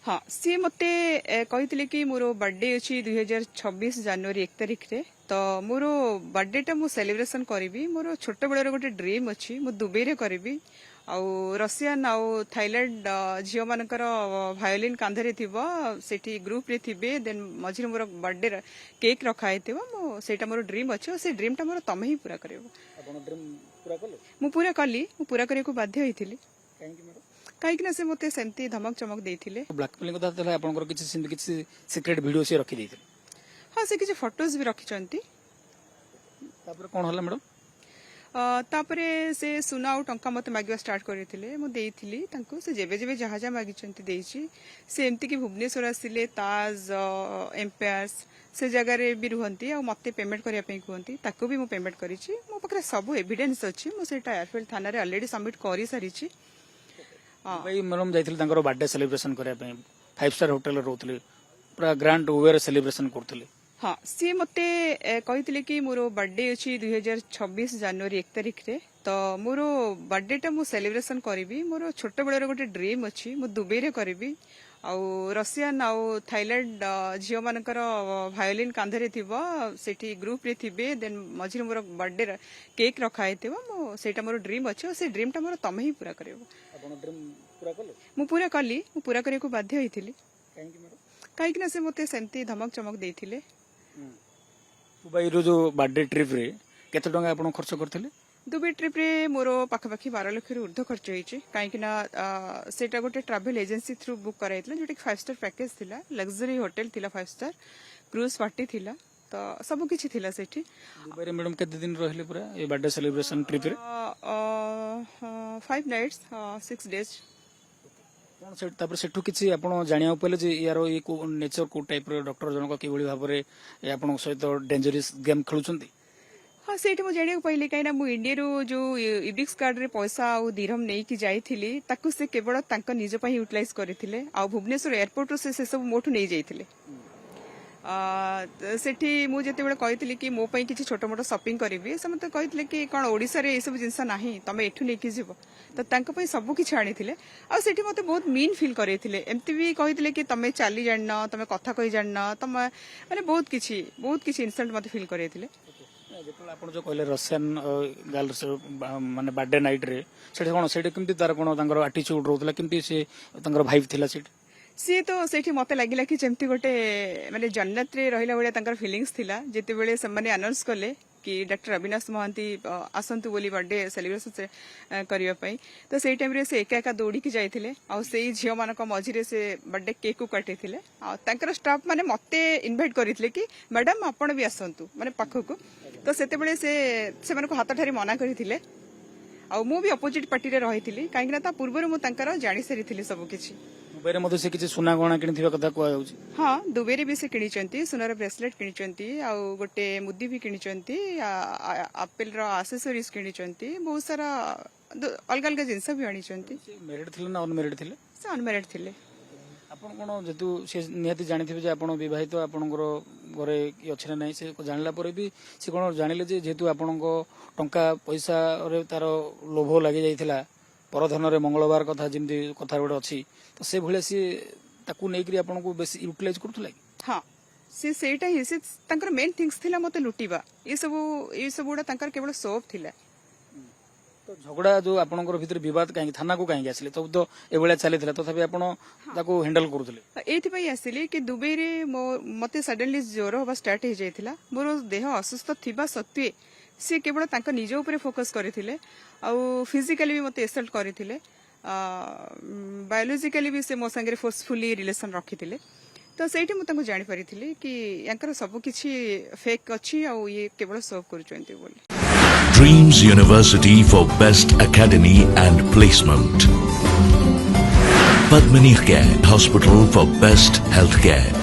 हाँ सी मते कहते कि मोर बर्थडे अच्छी 2026 जनवरी 1 तारिख रे तो मोर बर्थडे टा मु सेलिब्रेशन करी मोर छोट बेलर गोटे ड्रीम अच्छी मु दुबई रे करी आउ रशियन आउ थाईलैंड झील मानकर भायोलिन कांधे थिबो सेठी ग्रुप रे थिबे देन मझिरे मोर बर्थडे केक रखाई थिबो सेटा मोर ड्रीम अच्छी से ड्रीम टा मोर तमे ही पूरा करिवो। आपण ड्रीम पूरा कले मु पूरा कली मु पूरा करे को बाध्य होइथिली काहेकि मैडम कहीं से मते सेमती धमक चमक देथिले। ब्लैकमेलिंग कथा तले आपनकर किछि सीक्रेट वीडियो से रखी देथिले। हाँ से किछि फोटोज भी रखिचंती। तापर कोन हला मैडम तापरे से सुना और टंका मत मागिवा स्टार्ट करथिले मु देइथिली तांको से जेबे जेबे जहा जहा मागिचंती देइची से एमती कि भुवनेश्वर आसिले ताज एम्पायर्स से जगह रे भी रुहंती आ मते पेमेंट करिया पई कहंती ताको भी मु पेमेंट करिची मो पकरे सब एविडेंस अछि मु सेटा एयरफील्ड थाना रे ऑलरेडी सबमिट करि सारिची। भाई मैडम जाइथिले तांकर बर्थडे सेलिब्रेशन करिया पई 5 स्टार होटल रोतले पूरा ग्रैंड ओवर सेलिब्रेशन करथले। हाँ सी मते कहते कि मोर बर्थडे अच्छी 2026 जनवरी 1 तारिख रे तो मोर बर्थडे टा मु सेलिब्रेशन करी मोर छोट बेलर गोटे ड्रीम अच्छी मु दुबई रे करी आउ रशियन आउ थाईलैंड झील मानकर भायोलिन कांधे थिबो सेठी ग्रुप रे थिबे देन मझिरे मोर बर्थडे केक रखाई थिबो सेटा मोर ड्रीम अच्छी से ड्रीम टा मोर तमे ही पूरा करिवो। आपण ड्रीम पूरा कले मु पूरा कली मु पूरा करे को बाध्य होइथिली काहेकि मैडम कहीं से मते सेमती धमक चमक देथिले। दुबई रो जो बर्थडे ट्रिप रे केते टंका आपण खर्च करथिले? दुबई ट्रिप रे मोर पाखापाखि 12 लाख रु ऊर्ध्व खर्च होइछि कहीं सेटा गोटे ट्रैवल एजेंसी थ्रू बुक कराइतला जोटे 5 स्टार पैकेज थिला लग्जरी होटल थिला 5 स्टार क्रूज पार्टी थिला तो सब किछि थिला सेठी। दुबई रे मैडम केते दिन रहले पूरा ए बर्थडे सेलिब्रेशन ट्रिप रे? 5 नाइट्स 6 डेज। कोन से तापर सेठु किछि आपण जानिया पले जे यारो ए को नेचर को टाइप रो डॉक्टर जनक के बळी भाबरे ए आपण सहित डेंजरस गेम खेलुचंती। हाँ सेठी मु जानिया पहिले काइना मु इंडिया रो जो इबिक्स कार्ड रे पैसा आ दिरहम नै कि जाइथिली ताकू से केवल तांक निज पई यूटिलाइज करथिले आ भुवनेश्वर एयरपोर्ट रो से सब मोठु नै जाइथिले। सेठी मु जेते बेले कहिथिली कि मो पई किछि छोट मोटो शॉपिंग करबी से मते कहिथिले कि कोन ओडिसा रे ए सब जिंस नाही तमे एठु नै कि जिवो तो तांक पई सब किछि आनिथिले आ सेठी मते बहुत मीन फील करैथिले एमती भी कहिथिले कि तमे चाली जानना तमे कथा कहि जानना तमे माने बहुत किछि इंसल्ट मते फील करैथिले। जेतले आपण जो कहले रशियन गर्ल्स माने बर्थडे नाइट रे सेठी कोन सेठी केमती तार कोन तांगर एटीट्यूड रहतला केमती से तांगर वाइब थिला सेठी सी तो सेठी मते लागिला कि जेमती गोटे माने जन्नत रे रहिला बेले तांकर फीलिंग्स थिला जेते बेले से माने अनाउंस करले कि डॉक्टर अविनाश महांती आसंतु बोली बर्थडे सेलिब्रेशन करिया पई तो सेई टाइम रे से एका एका दौड़ी के जाइथिले आ सेई झियो मानक मझिरे से बर्थडे केक को काटिथिले आ तांकर स्टाफ माने मते इनवाइट करिथिले कि मैडम आपण भी आसंतु माने पाखकु तो सेते बेले से मानको हाथ ठारी मना करिथिले आ मु भी अपोजिट पार्टी रे रहिथिली काहेकि ता पूर्व मु तांकर जानि सरिथिली सब किछि। दुबई रे मते से किछि सुना गहना किनिथिबा कथा कोआ जाउछि। हाँ दुबई रे भी से किनिचंती सुनार ब्रेसलेट किनिचंती आ गोटे मुद्दी भी किनिचंती एप्पल रो एक्सेसरीज किनिचंती बहुत सारा अलग अलग जिंस भी आनिचंती। मैरिड थिले ना अनमैरिड थिले? से अनमैरिड थिले। आपण कोन जेतु से नियति जानिथिबे जे आपण विवाहित आपणकर घरे कि अछि ना नै से जानला परे भी से कोन जानिले जे जेतु आपणको टंका पैसा रे तार लोभ लागि जाइथिला परधन रे मंगलवार कथा जिमती कथा गोटे अछि तो से भले से ताकू नै करी आपणको बेसी यूटिलाइज करथुला। हां से सेटा ही से तांकर मेन थिंग्स थिला मते लुटिबा ए सब गुडा तांकर केवल सोप थिला। तो झगड़ा जो आपणकर भीतर विवाद काहे थाना को काहे आसिले तो ए बेला चली थिला तथापि आपण ताको हैंडल करूथले एथि पई आसिले कि दुबई रे मते सडनली ज्वर होबा स्टार्ट हे जाइथिला मोर देह असुस्थ थिबा सत्वे से केवल तांका निज ऊपर फोकस करथिले आ फिजिकली भी मते एसल्ट करथिले बायोलॉजिकली भी से मो संगे फोर्सफुली रिलेशन रखिथिले तो सेठी मु तांको जानि परिथिले कि यांकर सब किछि फेक अछि आ ये केवल सर्व करूचंती बोली। Dreams University for Best Academy and Placement. Padmini Care Hospital for Best Healthcare.